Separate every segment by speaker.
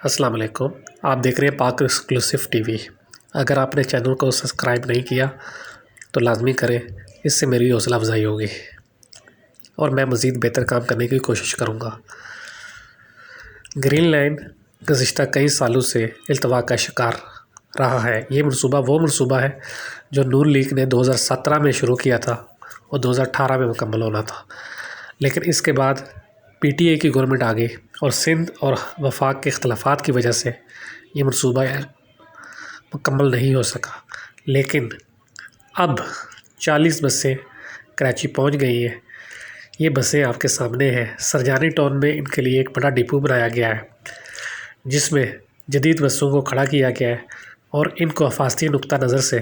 Speaker 1: السلام علیکم، آپ دیکھ رہے ہیں پاک ایکسکلوسیو ٹی وی۔ اگر آپ نے چینل کو سبسکرائب نہیں کیا تو لازمی کریں، اس سے میری حوصلہ افزائی ہوگی اور میں مزید بہتر کام کرنے کی کوشش کروں گا۔ گرین لینڈ گزشتہ کئی سالوں سے التوا کا شکار رہا ہے۔ یہ منصوبہ وہ منصوبہ ہے جو نون لیگ نے 2017 میں شروع کیا تھا اور 2018 میں مکمل ہونا تھا، لیکن اس کے بعد پی ٹی اے کی گورنمنٹ آ گئی اور سندھ اور وفاق کے اختلافات کی وجہ سے یہ منصوبہ مکمل نہیں ہو سکا۔ لیکن اب 40 بسیں کراچی پہنچ گئی ہیں۔ یہ بسیں آپ کے سامنے ہیں۔ سرجانی ٹاؤن میں ان کے لیے ایک بڑا ڈپو بنایا گیا ہے، جس میں جدید بسوں کو کھڑا کیا گیا ہے اور ان کو حفاظتی نقطہ نظر سے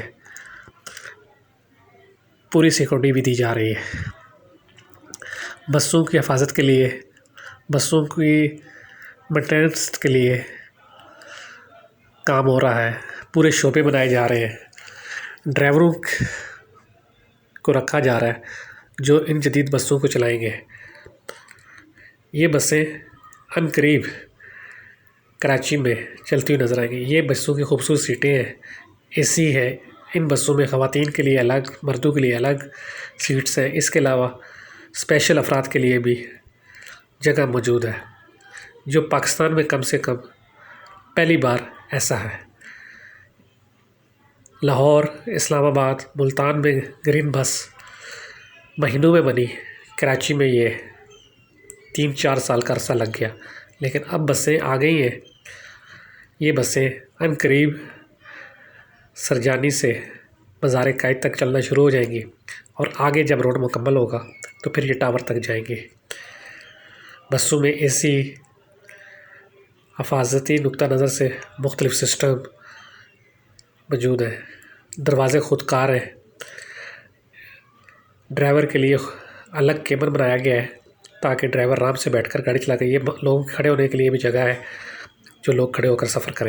Speaker 1: پوری سیکورٹی بھی دی جا رہی ہے۔ بسوں کی حفاظت کے لیے، بسوں کی مینٹیننس کے لیے کام ہو رہا ہے، پورے شعبے بنائے جا رہے ہیں، ڈرائیوروں کو رکھا جا رہا ہے جو ان جدید بسوں کو چلائیں گے۔ یہ بسیں عنقریب کراچی میں چلتی ہوئی نظر آئیں گی۔ یہ بسوں کی خوبصورت سیٹیں ہیں، اے سی ہے۔ ان بسوں میں خواتین کے لیے الگ، مردوں کے لیے الگ سیٹس ہیں۔ اس کے علاوہ اسپیشل افراد کے لیے بھی جگہ موجود ہے، جو پاکستان میں کم سے کم پہلی بار ایسا ہے۔ لاہور، اسلام آباد، ملتان میں گرین بس مہینوں میں بنی، کراچی میں یہ 3-4 سال کا عرصہ لگ گیا، لیکن اب بسیں آ گئی ہیں۔ یہ بسیں عنقریب سرجانی سے مزار قائد تک چلنا شروع ہو جائیں گی اور آگے جب روڈ مکمل ہوگا تو پھر یہ ٹاور تک جائیں گی۔ بسوں میں اے سی، حفاظتی نقطہ نظر سے مختلف سسٹم موجود ہیں، دروازے خود کار ہیں، ڈرائیور کے لیے الگ کیبن بنایا گیا ہے تاکہ ڈرائیور آرام سے بیٹھ کر گاڑی چلا کے، یہ لوگوں کے کھڑے ہونے کے لیے بھی جگہ ہے جو لوگ کھڑے ہو کر سفر کریں۔